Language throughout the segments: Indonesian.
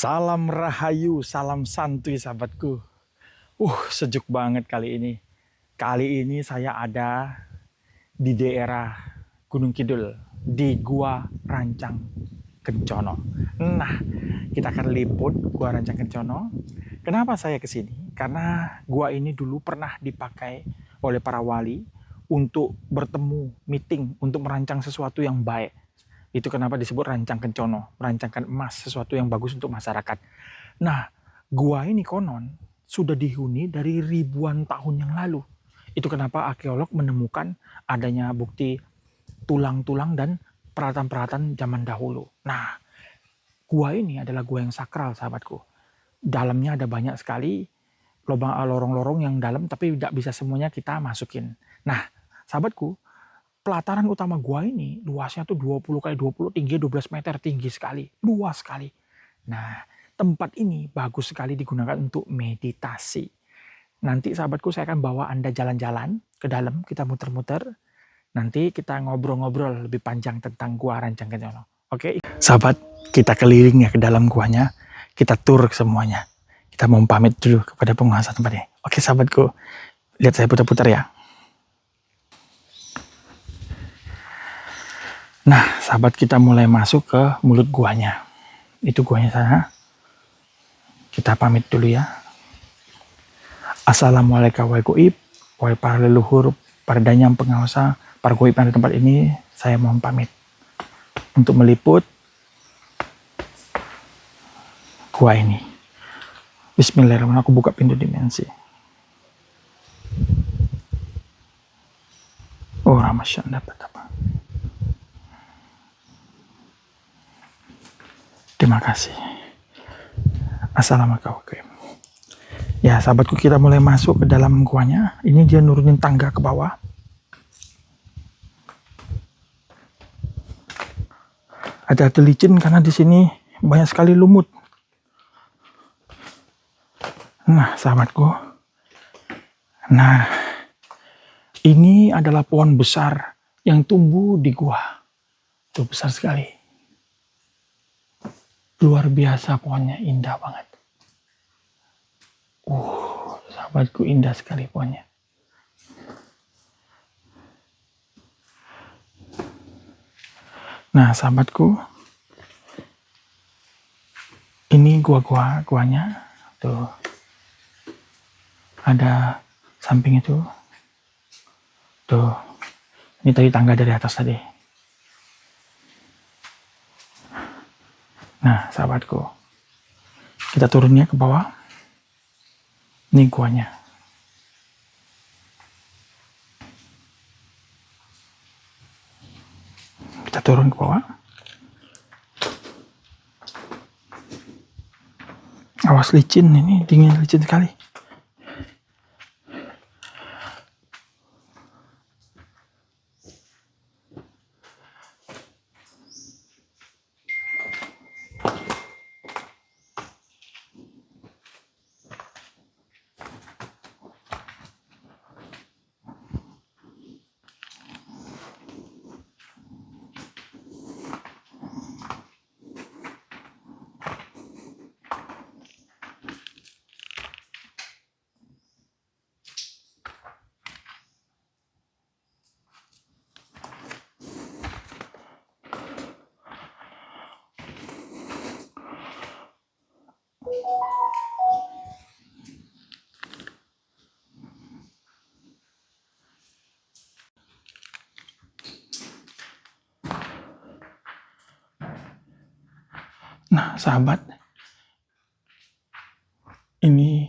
Salam rahayu, salam santuy sahabatku. Sejuk banget kali ini. Kali ini saya ada di daerah Gunung Kidul, di Gua Rancang Kencono. Nah, kita akan liput Gua Rancang Kencono. Kenapa saya ke sini? Karena gua ini dulu pernah dipakai oleh para wali untuk bertemu, meeting, untuk merancang sesuatu yang baik. Itu kenapa disebut Rancang Kencono, merancangkan emas, sesuatu yang bagus untuk masyarakat. Nah, gua ini konon sudah dihuni dari ribuan tahun yang lalu. Itu kenapa arkeolog menemukan adanya bukti tulang-tulang dan peralatan-peralatan zaman dahulu. Nah, gua ini adalah gua yang sakral, sahabatku. Dalamnya ada banyak sekali lorong-lorong yang dalam, tapi tidak bisa semuanya kita masukin. Nah, sahabatku, pelataran utama gua ini luasnya tuh 20 kali 20, tinggi 12 meter, tinggi sekali, luas sekali. Nah, tempat ini bagus sekali digunakan untuk meditasi. Nanti sahabatku saya akan bawa Anda jalan-jalan ke dalam, kita muter-muter. Nanti kita ngobrol-ngobrol lebih panjang tentang Gua Rancang Kencono. Oke, sahabat, kita keliling ya ke dalam guanya, kita tur semuanya. Kita mau pamit dulu kepada penguasa tempat ini. Oke sahabatku, lihat saya putar-putar ya. Nah, sahabat, kita mulai masuk ke mulut guanya. Itu guanya sana. Kita pamit dulu ya. Assalamualaikum warahmatullahi wabarakatuh. Wahai para leluhur, para danyang penguasa, para goib yang ada di tempat ini, saya mohon pamit untuk meliput gua ini. Bismillahirrahmanirrahim, aku buka pintu dimensi. Oh, Ramasyan dapat apa? Terima kasih. Assalamualaikum. Ya, sahabatku, kita mulai masuk ke dalam guanya. Ini dia nurunin tangga ke bawah. Hati-hati licin karena di sini banyak sekali lumut. Nah, sahabatku. Nah, ini adalah pohon besar yang tumbuh di gua. Itu besar sekali. Luar biasa pohonnya, indah banget. Sahabatku, indah sekali pohonnya. Nah, sahabatku, ini guanya. Tuh. Ada samping itu. Tuh. Ini tadi tangga dari atas tadi. Nah, sahabatku, kita turunnya ke bawah. Ini guanya. Kita turun ke bawah. Awas licin, ini dingin, licin sekali. Nah, sahabat, ini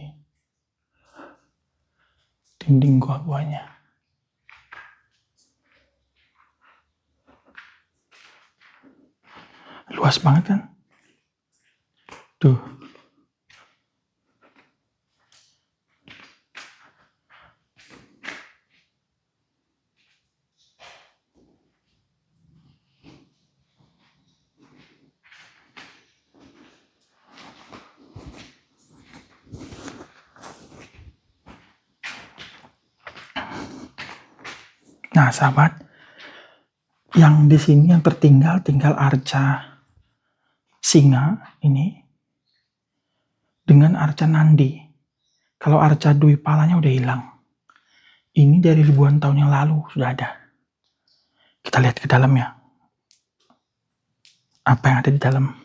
dinding guanya. Luas banget kan? Tuh. Nah, sahabat, yang di sini yang tertinggal tinggal arca singa ini. dengan arca Nandi. Kalau arca Dwi Palanya udah hilang. Ini dari ribuan tahun yang lalu sudah ada. Kita lihat ke dalamnya. Apa yang ada di dalam?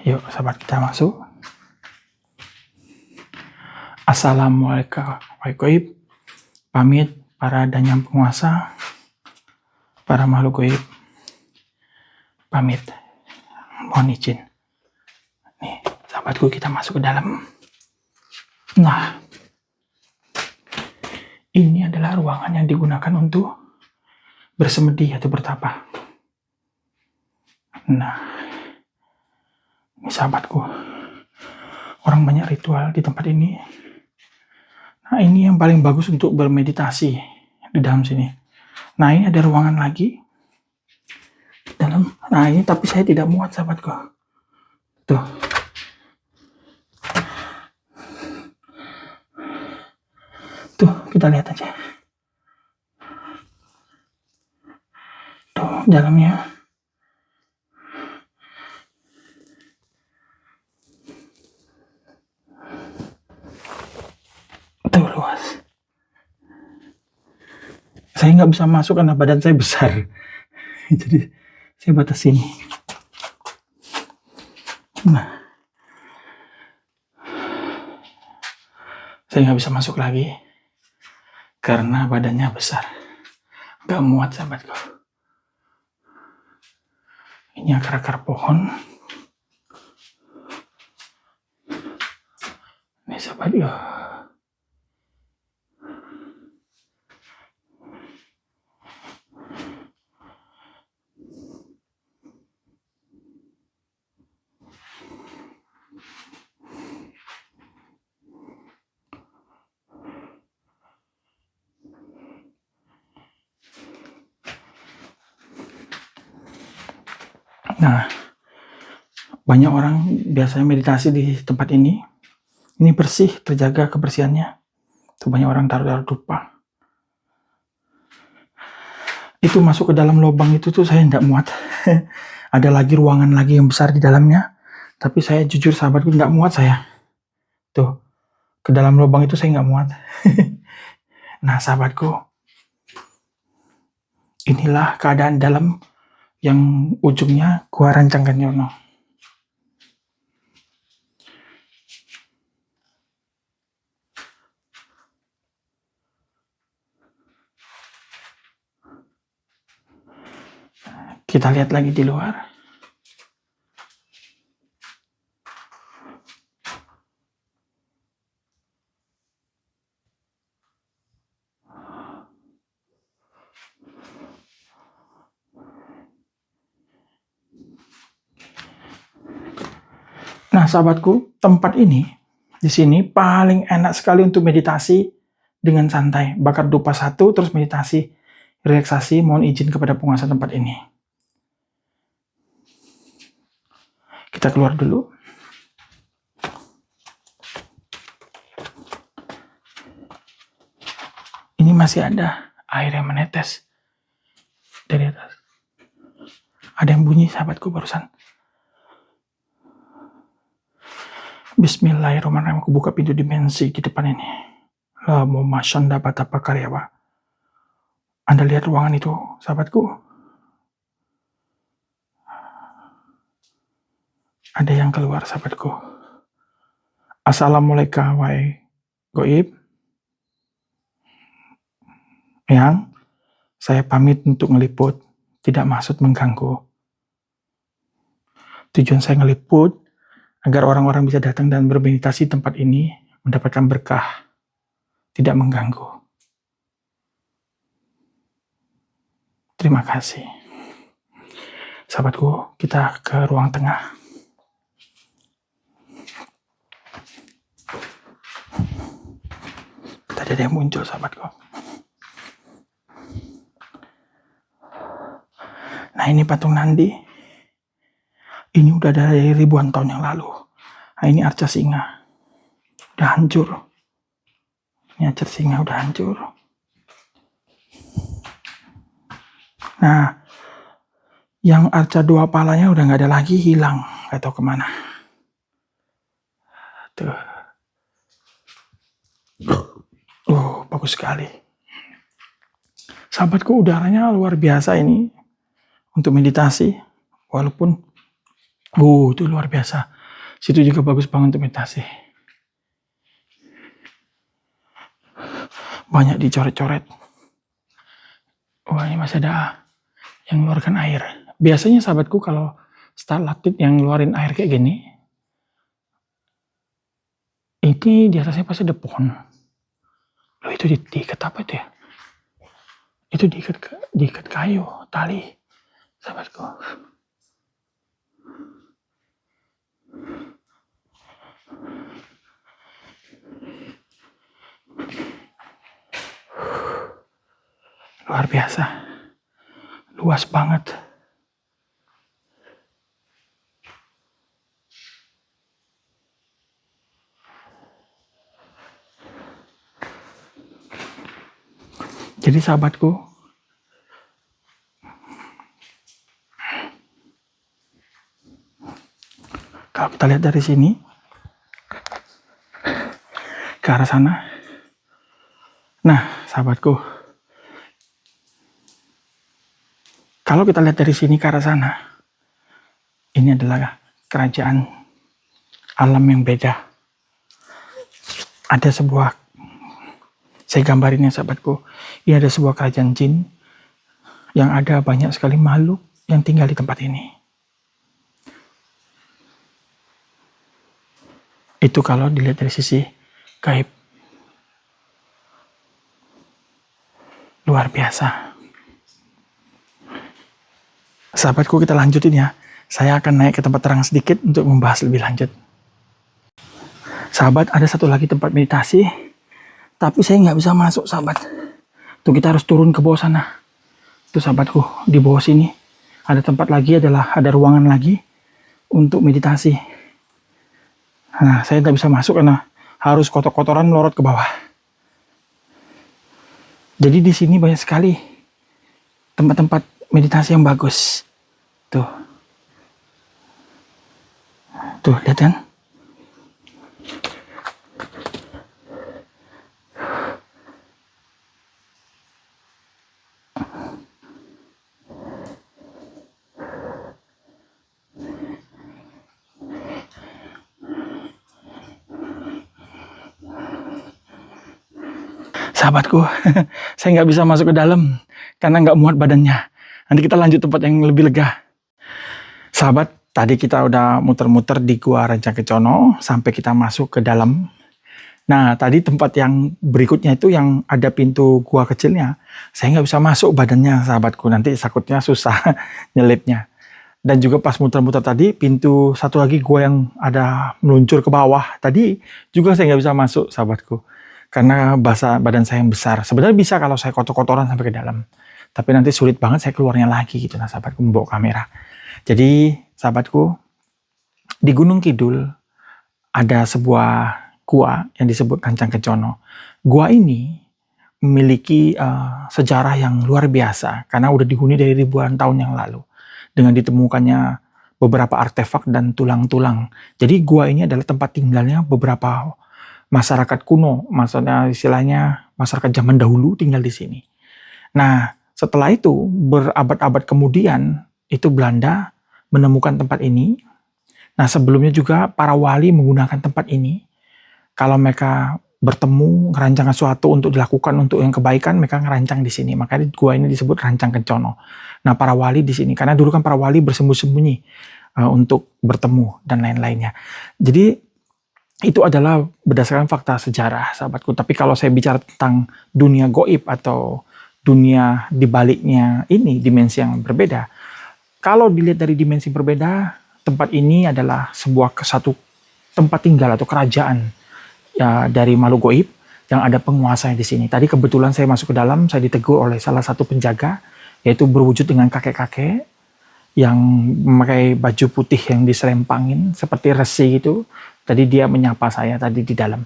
Yuk sahabat, kita masuk. Assalamualaikum. Pamit para danyang penguasa, para makhluk gaib. Pamit. Mohon izin. Nih, sahabatku, kita masuk ke dalam. Nah, ini adalah ruangan yang digunakan untuk bersemedi atau bertapa. Nah, ini sahabatku, orang banyak ritual di tempat ini. Nah, ini yang paling bagus untuk bermeditasi di dalam sini. Nah, ini ada ruangan lagi dalam. Nah, ini tapi saya tidak muat, sahabatku. Tuh. Tuh, kita lihat aja. Tuh, dalamnya. Tuh, luas. Saya nggak bisa masuk karena badan saya besar. Jadi, saya batas sini. Nah, saya nggak bisa masuk lagi karena badannya besar. Nggak muat, sahabatku. Ini akar-akar pohon. Ini sahabat, yo. Nah, banyak orang biasanya meditasi di tempat ini. Ini bersih, terjaga kebersihannya. Tuh, banyak orang taruh dupa. Itu masuk ke dalam lubang itu tuh saya tidak muat. Ada lagi ruangan lagi yang besar di dalamnya. Tapi saya jujur, sahabatku, tidak muat saya. Tuh, ke dalam lubang itu saya nggak muat. Nah, sahabatku, inilah keadaan dalam yang ujungnya Gua Rancang Kanyono. Kita lihat lagi di luar. Nah, sahabatku, tempat ini di sini paling enak sekali untuk meditasi dengan santai. Bakar dupa satu, terus meditasi, relaksasi. Mohon izin kepada penguasa tempat ini. Kita keluar dulu. Ini masih ada air yang menetes dari atas. Ada yang bunyi, sahabatku, barusan. Bismillahirrahmanirrahim. Aku buka pintu dimensi di depan ini. Lamo masyanda batapa karyawa. Anda lihat ruangan itu, sahabatku? Ada yang keluar, sahabatku. Assalamualaikum wahai goib. Yang saya pamit untuk ngeliput, tidak maksud mengganggu. Tujuan saya ngeliput agar orang-orang bisa datang dan bermeditasi di tempat ini, mendapatkan berkah, tidak mengganggu. Terima kasih. Sahabatku, kita ke ruang tengah. Tadi ada yang muncul, sahabatku. Nah, ini patung Nandi. Ini udah dari ribuan tahun yang lalu. Nah, ini arca singa. Udah hancur. Ini arca singa udah hancur. Nah, Yang arca dua palanya udah nggak ada lagi, hilang, nggak tahu kemana. Tuh. Bagus sekali. Sahabatku, udaranya luar biasa ini untuk meditasi. Walaupun, itu luar biasa. Situ juga bagus banget untuk meditasi. Banyak dicoret-coret. Wah, ini masih ada yang mengeluarkan air. Biasanya sahabatku kalau stalaktit yang ngeluarin air kayak gini, ini di atasnya pasti ada pohon. Loh, itu diikat apa itu ya? Itu diikat kayu, tali, sahabatku. Luar biasa. Luas banget. Jadi sahabatku, kalau kita lihat dari sini ke arah sana, nah sahabatku, kalau kita lihat dari sini ke arah sana, ini adalah kerajaan alam yang beda. Ada sebuah, saya gambarinnya sahabatku, ini ada sebuah kerajaan jin yang ada banyak sekali makhluk yang tinggal di tempat ini. Itu kalau dilihat dari sisi gaib. Luar biasa. Sahabatku, kita lanjutin ya. Saya akan naik ke tempat terang sedikit untuk membahas lebih lanjut. Sahabat, ada satu lagi tempat meditasi, tapi saya nggak bisa masuk, sahabat. Tuh, kita harus turun ke bawah sana. Tuh sahabatku, di bawah sini ada tempat lagi, ada ruangan lagi untuk meditasi. Nah, saya nggak bisa masuk karena harus kotor-kotoran melorot ke bawah. Jadi di sini banyak sekali tempat-tempat meditasi yang bagus. Tuh, lihat kan? Sahabatku, saya nggak bisa masuk ke dalam karena nggak muat badannya. Nanti kita lanjut tempat yang lebih lega. Sahabat, tadi kita udah muter-muter di Gua Rancang Kecono sampai kita masuk ke dalam. Nah, tadi tempat yang berikutnya itu yang ada pintu gua kecilnya, saya nggak bisa masuk badannya, sahabatku. Nanti takutnya susah nyelipnya. Dan juga pas muter-muter tadi, pintu satu lagi gua yang ada meluncur ke bawah, tadi juga saya nggak bisa masuk, sahabatku. Karena badan saya yang besar. Sebenarnya bisa kalau saya kotor-kotoran sampai ke dalam. Tapi nanti sulit banget saya keluarnya lagi gitu, nah sahabatku, membawa kamera. Jadi, sahabatku, di Gunung Kidul ada sebuah gua yang disebut Rancang Kecono. Gua ini memiliki sejarah yang luar biasa karena udah dihuni dari ribuan tahun yang lalu dengan ditemukannya beberapa artefak dan tulang-tulang. Jadi gua ini adalah tempat tinggalnya beberapa masyarakat kuno, maksudnya istilahnya masyarakat zaman dahulu tinggal di sini. Nah, setelah itu berabad-abad kemudian itu Belanda menemukan tempat ini. Nah, sebelumnya juga para wali menggunakan tempat ini. Kalau mereka bertemu, ngerancang sesuatu untuk dilakukan untuk yang kebaikan, mereka ngerancang di sini. Makanya gua ini disebut Rancang Kecono. Nah, para wali di sini, karena dulu kan para wali bersembunyi-sembunyi untuk bertemu dan lain-lainnya. Jadi itu adalah berdasarkan fakta sejarah, sahabatku. Tapi kalau saya bicara tentang dunia goib atau dunia dibaliknya ini, dimensi yang berbeda. Kalau dilihat dari dimensi berbeda, tempat ini adalah satu tempat tinggal atau kerajaan ya, dari makhluk goib yang ada penguasanya di sini. Tadi kebetulan saya masuk ke dalam, saya ditegur oleh salah satu penjaga, yaitu berwujud dengan kakek-kakek yang memakai baju putih yang diserempangin seperti resi gitu. Tadi dia menyapa saya tadi di dalam.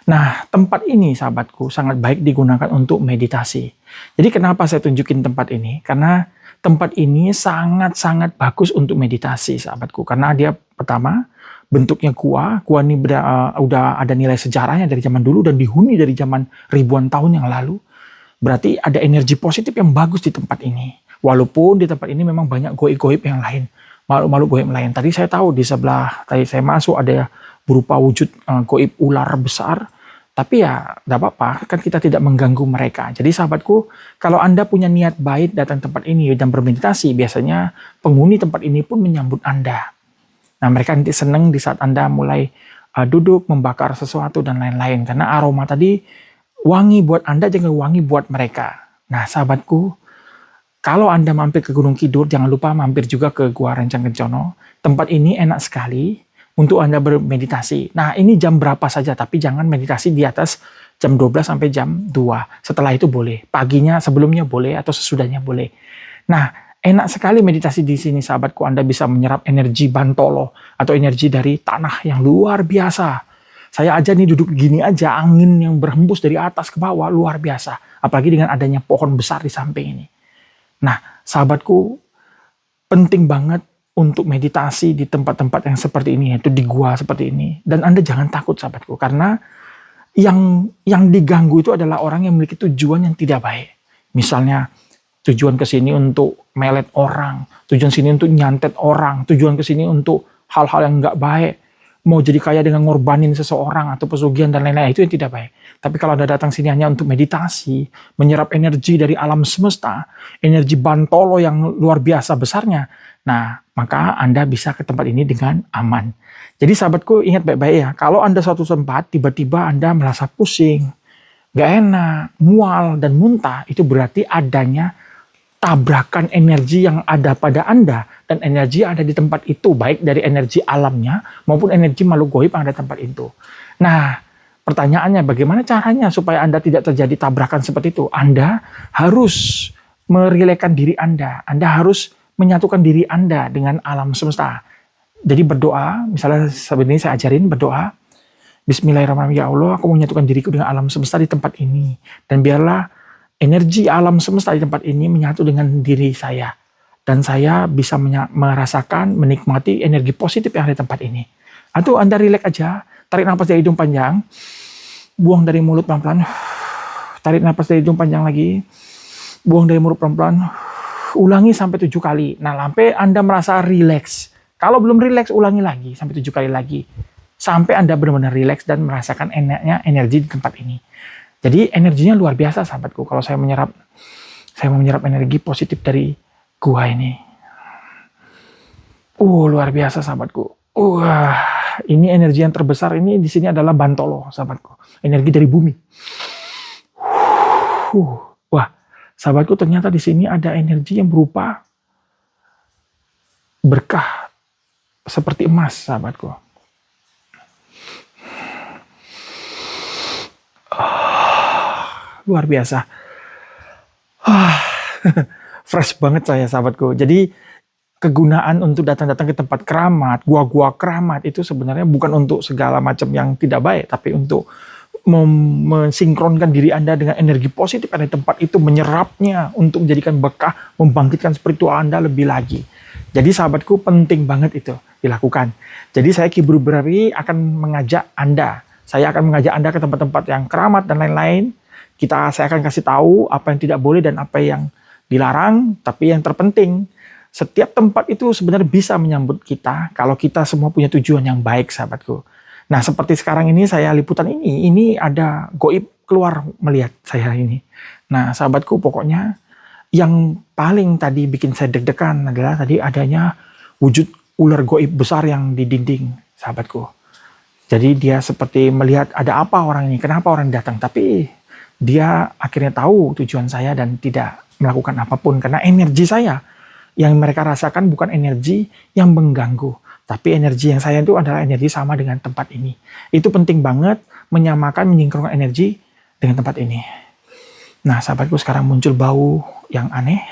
Nah, tempat ini sahabatku sangat baik digunakan untuk meditasi. Jadi kenapa saya tunjukin tempat ini? Karena tempat ini sangat-sangat bagus untuk meditasi sahabatku. Karena dia pertama bentuknya gua ini udah ada nilai sejarahnya dari zaman dulu dan dihuni dari zaman ribuan tahun yang lalu. Berarti ada energi positif yang bagus di tempat ini. Walaupun di tempat ini memang banyak goib-goib yang lain, makhluk-makhluk goib lain. Tadi saya tahu di sebelah tadi saya masuk ada berupa wujud goib ular besar. Tapi ya tidak apa-apa, kan kita tidak mengganggu mereka. Jadi sahabatku, kalau Anda punya niat baik datang tempat ini dan bermeditasi, biasanya penghuni tempat ini pun menyambut Anda. Nah, mereka nanti senang di saat Anda mulai duduk, membakar sesuatu dan lain-lain. Karena aroma tadi wangi buat Anda, jangan wangi buat mereka. Nah, sahabatku, kalau Anda mampir ke Gunung Kidul, jangan lupa mampir juga ke Gua Rencang Kencono. Tempat ini enak sekali untuk Anda bermeditasi. Nah, ini jam berapa saja, tapi jangan meditasi di atas jam 12 sampai jam 2. Setelah itu boleh. Paginya, sebelumnya boleh, atau sesudahnya boleh. Nah, enak sekali meditasi di sini, sahabatku. Anda bisa menyerap energi Bantolo, atau energi dari tanah yang luar biasa. Saya aja nih duduk gini aja, angin yang berhembus dari atas ke bawah, luar biasa. Apalagi dengan adanya pohon besar di samping ini. Nah, sahabatku, penting banget untuk meditasi di tempat-tempat yang seperti ini, yaitu di gua seperti ini. Dan Anda jangan takut sahabatku, karena yang diganggu itu adalah orang yang memiliki tujuan yang tidak baik. Misalnya tujuan ke sini untuk melet orang, tujuan sini untuk nyantet orang, tujuan ke sini untuk hal-hal yang nggak baik. Mau jadi kaya dengan ngorbanin seseorang atau pesugihan dan lain-lain, itu yang tidak baik. Tapi kalau Anda datang sini hanya untuk meditasi, menyerap energi dari alam semesta, energi Bantolo yang luar biasa besarnya, nah, maka Anda bisa ke tempat ini dengan aman. Jadi sahabatku, ingat baik-baik ya, kalau Anda suatu tempat, tiba-tiba Anda merasa pusing, gak enak, mual, dan muntah, itu berarti adanya tabrakan energi yang ada pada Anda, dan energi yang ada di tempat itu, baik dari energi alamnya, maupun energi makhluk goib yang ada di tempat itu. Nah, pertanyaannya bagaimana caranya supaya Anda tidak terjadi tabrakan seperti itu? Anda harus merilekkan diri Anda harus menyatukan diri Anda dengan alam semesta. Jadi berdoa, misalnya sebenarnya saya ajarin berdoa, Bismillahirrahmanirrahim, ya Allah, aku menyatukan diriku dengan alam semesta di tempat ini. Dan biarlah energi alam semesta di tempat ini menyatu dengan diri saya. Dan saya bisa merasakan, menikmati energi positif yang ada di tempat ini. Atau Anda rileks aja, tarik nafas dari hidung panjang, buang dari mulut pelan-pelan, tarik nafas dari hidung panjang lagi, buang dari mulut pelan-pelan, ulangi sampai 7 kali. Nah, sampai Anda merasa rileks. Kalau belum rileks, ulangi lagi sampai 7 kali lagi. Sampai Anda benar-benar rileks dan merasakan enaknya energi di tempat ini. Jadi energinya luar biasa sahabatku. Kalau saya mau menyerap energi positif dari gua ini. Luar biasa sahabatku. Ini energi yang terbesar ini di sini adalah Bantolo sahabatku. Energi dari bumi. Wah, sahabatku, ternyata di sini ada energi yang berupa berkah seperti emas, sahabatku. Luar biasa. Fresh banget saya, sahabatku. Jadi kegunaan untuk datang-datang ke tempat keramat, gua-gua keramat itu sebenarnya bukan untuk segala macam yang tidak baik, tapi untuk mensinkronkan diri Anda dengan energi positif ada di tempat itu, menyerapnya untuk menjadikan berkah, membangkitkan spiritual Anda lebih lagi. Jadi sahabatku, penting banget itu dilakukan. Jadi saya Ki Buru Berari akan mengajak Anda. Saya akan mengajak Anda ke tempat-tempat yang keramat dan lain-lain. Saya akan kasih tahu apa yang tidak boleh dan apa yang dilarang. Tapi yang terpenting, setiap tempat itu sebenarnya bisa menyambut kita kalau kita semua punya tujuan yang baik, sahabatku. Nah, seperti sekarang ini saya liputan ini ada goib keluar melihat saya ini. Nah, sahabatku, pokoknya yang paling tadi bikin saya deg-degan adalah tadi adanya wujud ular goib besar yang di dinding, sahabatku. Jadi dia seperti melihat ada apa orang ini, kenapa orang datang. Tapi dia akhirnya tahu tujuan saya dan tidak melakukan apapun. Karena energi saya yang mereka rasakan bukan energi yang mengganggu. Tapi energi yang saya itu adalah energi sama dengan tempat ini. Itu penting banget menyamakan, menyinkronkan energi dengan tempat ini. Nah, sahabatku, sekarang muncul bau yang aneh.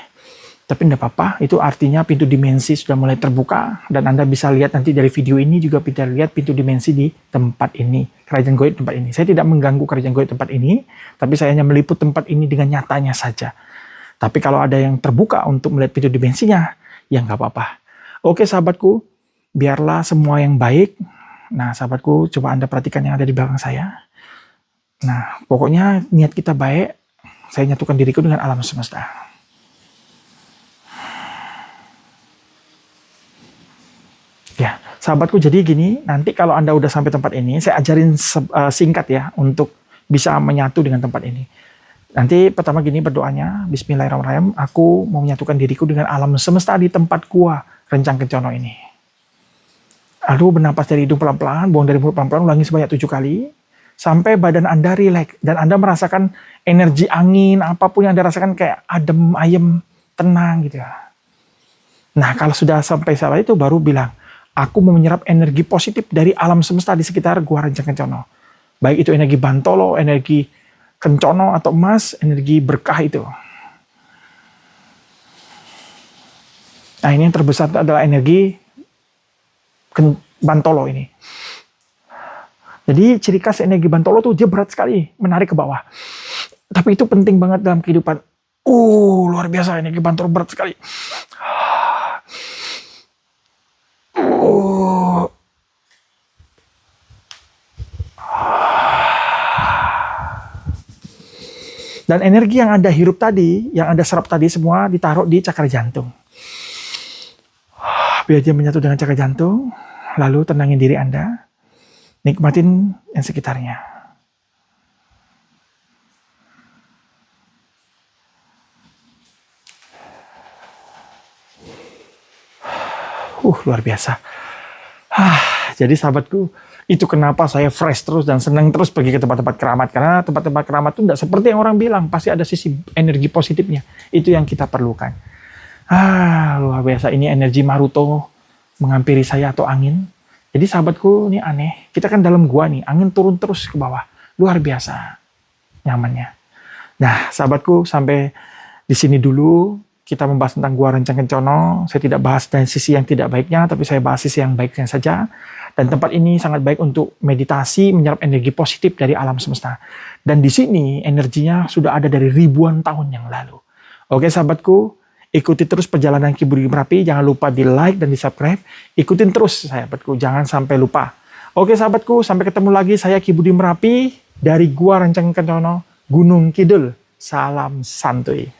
Tapi enggak apa-apa, itu artinya pintu dimensi sudah mulai terbuka. Dan Anda bisa lihat nanti dari video ini juga bisa lihat pintu dimensi di tempat ini. Kerajaan goib tempat ini. Saya tidak mengganggu kerajaan goib tempat ini, tapi saya hanya meliput tempat ini dengan nyatanya saja. Tapi kalau ada yang terbuka untuk melihat pintu dimensinya, ya nggak apa-apa. Oke sahabatku, biarlah semua yang baik. Nah sahabatku, coba Anda perhatikan yang ada di belakang saya. Nah, pokoknya niat kita baik. Saya nyatukan diriku dengan alam semesta. Ya, sahabatku, jadi gini, nanti kalau Anda udah sampai tempat ini, saya ajarin singkat ya, untuk bisa menyatu dengan tempat ini. Nanti pertama gini berdoanya, Bismillahirrahmanirrahim, aku mau menyatukan diriku dengan alam semesta di tempat gua Rencang Kencono ini. Lalu bernapas dari hidung pelan-pelan, buang dari mulut pelan-pelan, ulangi sebanyak 7 kali, sampai badan Anda rileks, dan Anda merasakan energi angin, apapun yang Anda rasakan kayak adem, ayem, tenang gitu ya. Nah, kalau sudah sampai salah itu, baru bilang, aku mau menyerap energi positif dari alam semesta di sekitar gua Rencang Kencono. Baik itu energi Bantolo, energi Kencono atau emas, energi berkah itu. Nah, ini yang terbesar adalah energi Bantolo ini. Jadi ciri khas energi Bantolo tuh dia berat sekali, menarik ke bawah. Tapi itu penting banget dalam kehidupan. Luar biasa, energi Bantolo berat sekali. Dan energi yang Anda hirup tadi, yang Anda serap tadi semua ditaruh di cakra jantung. Biar dia menyatu dengan cakra jantung, lalu tenangin diri Anda, nikmatin yang sekitarnya. Luar biasa. Jadi sahabatku, itu kenapa saya fresh terus dan senang terus pergi ke tempat-tempat keramat. Karena tempat-tempat keramat itu tidak seperti yang orang bilang. Pasti ada sisi energi positifnya. Itu yang kita perlukan. Luar biasa. Ini energi Maruto menghampiri saya atau angin. Jadi sahabatku, ini aneh. Kita kan dalam gua nih. Angin turun terus ke bawah. Luar biasa nyamannya. Nah sahabatku, sampai di sini dulu. Kita membahas tentang gua Rencang Kencono. Saya tidak bahas dari sisi yang tidak baiknya, tapi saya bahas sisi yang baiknya saja. Dan tempat ini sangat baik untuk meditasi, menyerap energi positif dari alam semesta. Dan di sini energinya sudah ada dari ribuan tahun yang lalu. Oke sahabatku, ikuti terus perjalanan Ki Budi Merapi. Jangan lupa di like dan di subscribe. Ikutin terus sahabatku, jangan sampai lupa. Oke sahabatku, sampai ketemu lagi. Saya Ki Budi Merapi dari gua Rencang Kencono, Gunung Kidul. Salam santuy.